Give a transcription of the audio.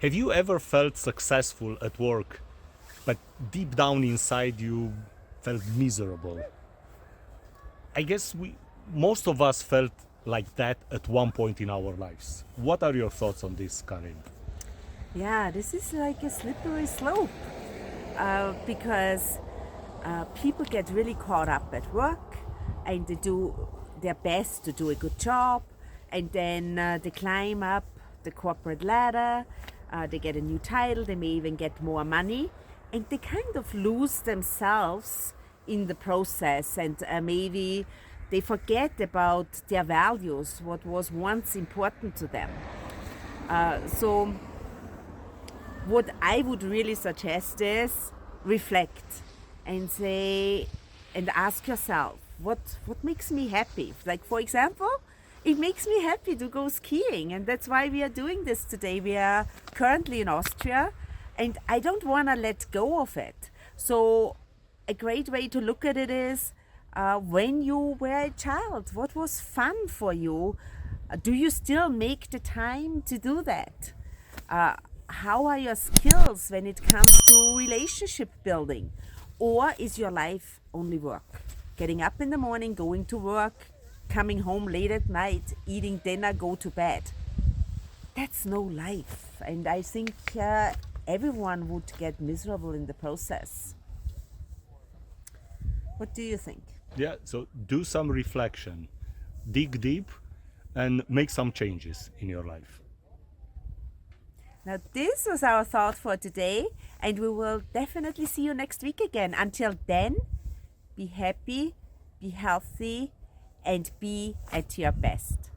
Have you ever felt successful at work, but deep down inside you felt miserable? I guess most of us felt like that at one point in our lives. What are your thoughts on this, Karin? Yeah, this is like a slippery slope because people get really caught up at work and they do their best to do a good job, and then they climb up the corporate ladder, they get a new title, they may even get more money, and they kind of lose themselves in the process, and maybe they forget about their values, what was once important to them. So what I would really suggest is reflect and say and ask yourself, what makes me happy? Like, for example, it makes me happy to go skiing, and that's why we are doing this today. We are currently in Austria, and I don't want to let go of it. So a great way to look at it is when you were a child, what was fun for you? Do you still make the time to do that? How are your skills when it comes to relationship building? Or is your life only work? Getting up in the morning, going to work, coming home late at night, eating dinner, go to bed. That's no life. And I think everyone would get miserable in the process. What do you think? Yeah, so do some reflection, dig deep, and make some changes in your life. Now, this was our thought for today, and we will definitely see you next week again. Until then, be happy, be healthy, and be at your best.